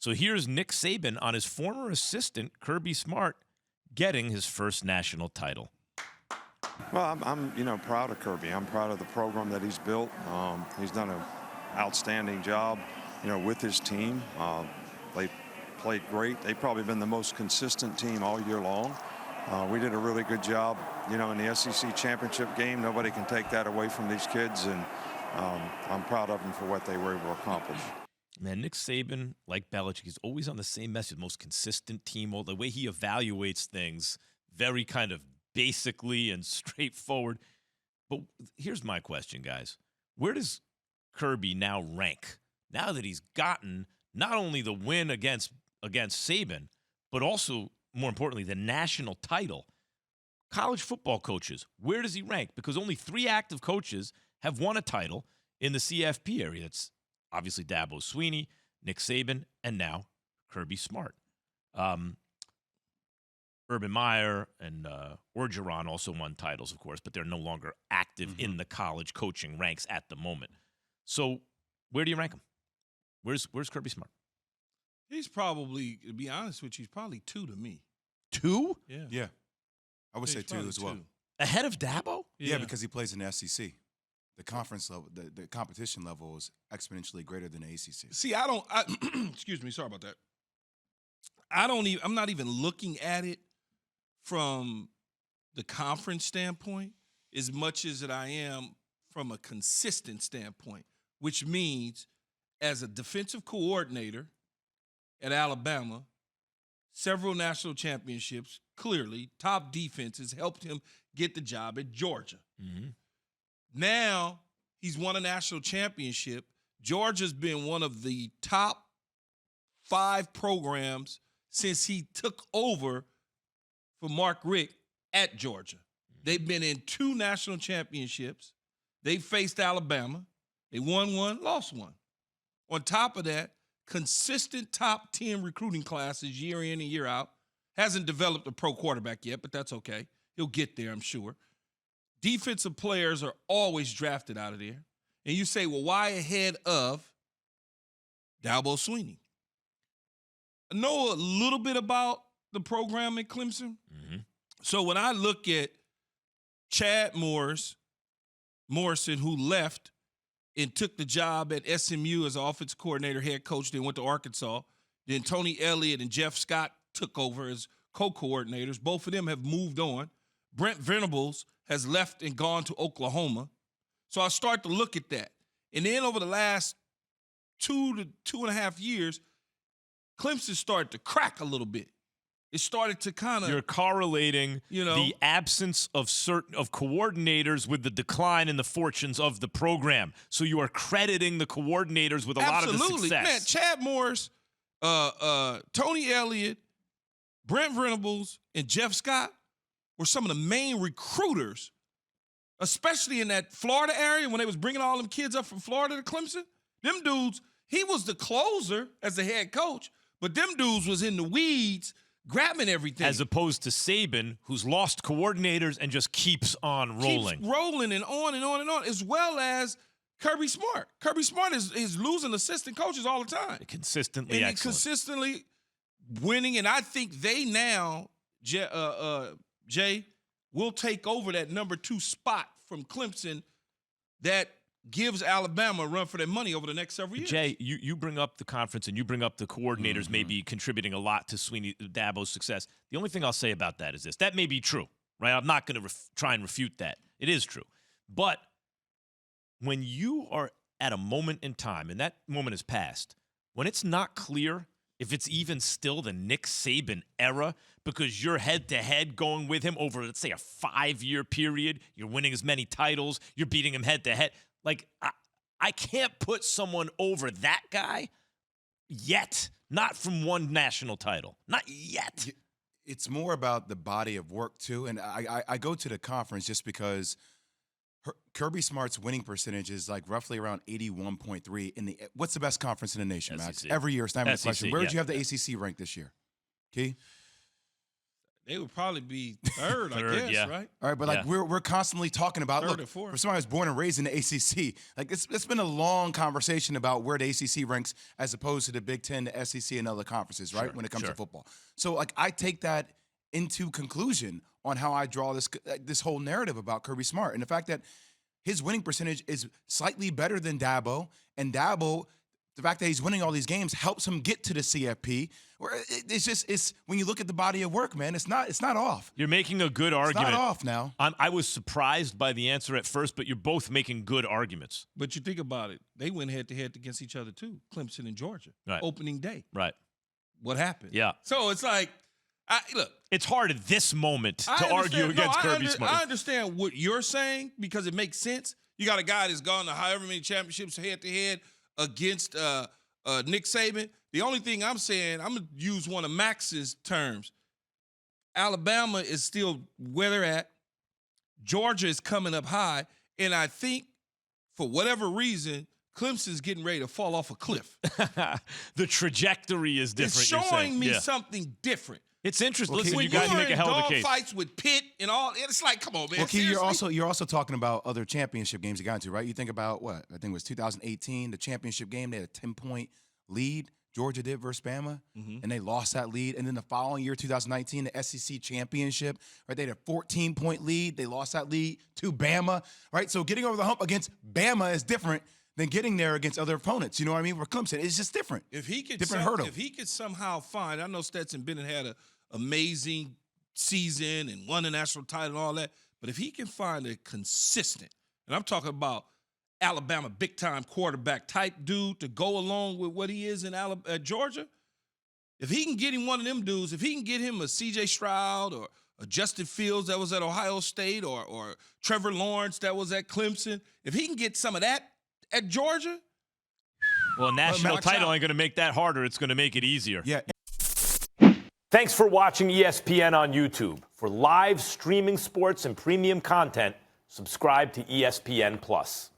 So here's Nick Saban on his former assistant, Kirby Smart, getting his first national title. Well, I'm proud of Kirby. I'm proud of the program that he's built. He's done an outstanding job, with his team. They played great. They've probably been the most consistent team all year long. We did a really good job, in the SEC championship game. Nobody can take that away from these kids, and I'm proud of them for what they were able to accomplish. Man, Nick Saban, like Belichick, he's always on the same message, most consistent team. The way he evaluates things, very kind of basically and straightforward. But here's my question, guys. Where does Kirby now rank? Now that he's gotten not only the win against Saban, but also, more importantly, the national title. College football coaches, where does he rank? Because only 3 active coaches have won a title in the CFP area. It's obviously Dabo Swinney, Nick Saban, and now Kirby Smart. Urban Meyer and Orgeron also won titles, of course, but they're no longer active in the college coaching ranks at the moment. So where do you rank him? Where's Kirby Smart? He's probably, to be honest with you, he's probably 2 to me. 2? Yeah. I would say 2 as well. 2. Ahead of Dabo? Yeah, because he plays in the SEC. The conference level, the competition level is exponentially greater than the ACC. See, excuse me, sorry about that. I'm not even looking at it from the conference standpoint as much as that I am from a consistent standpoint, which means as a defensive coordinator at Alabama, several national championships, clearly, top defenses helped him get the job at Georgia. Mm-hmm. Now he's won a national championship. Georgia's been one of the top 5 programs since he took over for Mark Richt at Georgia. They've been in 2 national championships. They faced Alabama. They won 1, lost 1. On top of that, consistent top 10 recruiting classes year in and year out. Hasn't developed a pro quarterback yet, but that's okay. He'll get there, I'm sure. Defensive players are always drafted out of there. And you say, well, why ahead of Dabo Swinney? I know a little bit about the program at Clemson. Mm-hmm. So when I look at Chad Morrison, who left and took the job at SMU as offensive coordinator, head coach, then went to Arkansas. Then Tony Elliott and Jeff Scott took over as co-coordinators. Both of them have moved on. Brent Venables has left and gone to Oklahoma. So I start to look at that. And then over the last 2 to 2.5 years, Clemson started to crack a little bit. It started to kind of... You're correlating the absence of coordinators with the decline in the fortunes of the program. So you are crediting the coordinators with a lot of the success. Absolutely. Man, Chad Morris, Tony Elliott, Brent Venables, and Jeff Scott were some of the main recruiters, especially in that Florida area when they was bringing all them kids up from Florida to Clemson. Them dudes, he was the closer as the head coach, but them dudes was in the weeds grabbing everything. As opposed to Saban, who's lost coordinators and just keeps on rolling. Keeps rolling and on and on and on, as well as Kirby Smart. Kirby Smart is losing assistant coaches all the time. Consistently excellent. Consistently winning, and I think they now, Jay, will take over that number 2 spot from Clemson that gives Alabama a run for their money over the next several years. Jay, you bring up the conference and you bring up the coordinators maybe contributing a lot to Dabo's success. The only thing I'll say about that is this. That may be true, right? I'm not going to try and refute that. It is true. But when you are at a moment in time, and that moment has passed, when it's not clear if it's even still the Nick Saban era because you're head-to-head going with him over, let's say, a 5-year period, you're winning as many titles, you're beating him head-to-head. Like, I can't put someone over that guy yet, not from one national title. Not yet. It's more about the body of work, too. And I go to the conference just because Kirby Smart's winning percentage is like roughly around 81.3 in the what's the best conference in the nation, Max? SEC. Every year, it's not even a question. Where did you have the yeah. ACC ranked this year? Key? They would probably be third, I Third, guess, yeah. right? All right, but like we're constantly talking about Third look or fourth. for somebody who's born and raised in the ACC. Like it's been a long conversation about where the ACC ranks as opposed to the Big Ten, the SEC, and other conferences, right? Sure, When it comes sure. to football, so like I take that into conclusion on how I draw this whole narrative about Kirby Smart and the fact that his winning percentage is slightly better than Dabo, and Dabo, the fact that he's winning all these games helps him get to the CFP. Where it's when you look at the body of work, man, it's not off. You're making a good argument. It's not off now. I was surprised by the answer at first, but you're both making good arguments. But you think about it, they went head-to-head against each other too, Clemson and Georgia, Right. opening day. Right. What happened? Yeah. So it's like, look. It's hard at this moment I to argue understand- against I Kirby Smart. I understand what you're saying because it makes sense. You got a guy that's gone to however many championships head-to-head against Nick Saban. The only thing I'm saying, I'm going to use one of Max's terms. Alabama is still where they're at. Georgia is coming up high. And I think, for whatever reason, Clemson's getting ready to fall off a cliff. The trajectory is different. It's you're showing saying. me Yeah. something different. It's interesting. Well, Listen, Key, you guys make a hell of a case. Fights with Pitt and all. It's like, come on, man. Well, Key, seriously? you're also talking about other championship games you got into, right? You think about what I think it was 2018, the championship game. They had a 10-point lead. Georgia did versus Bama, and they lost that lead. And then the following year, 2019, the SEC championship, right? They had a 14-point lead. They lost that lead to Bama, right? So getting over the hump against Bama is different than getting there against other opponents. You know what I mean? For Clemson, it's just different. If he could, different hurdle. If he could somehow find, I know Stetson Bennett had an amazing season and won the national title and all that, but if he can find a consistent, and I'm talking about Alabama big-time quarterback type dude to go along with what he is in Georgia, if he can get him one of them dudes, if he can get him a C.J. Stroud or a Justin Fields that was at Ohio State or Trevor Lawrence that was at Clemson, if he can get some of that at Georgia, Well, a national watch title out. ain't going to make that harder. It's going to make it easier. Yeah. Thanks for watching ESPN on YouTube. For live streaming sports and premium content, subscribe to ESPN+.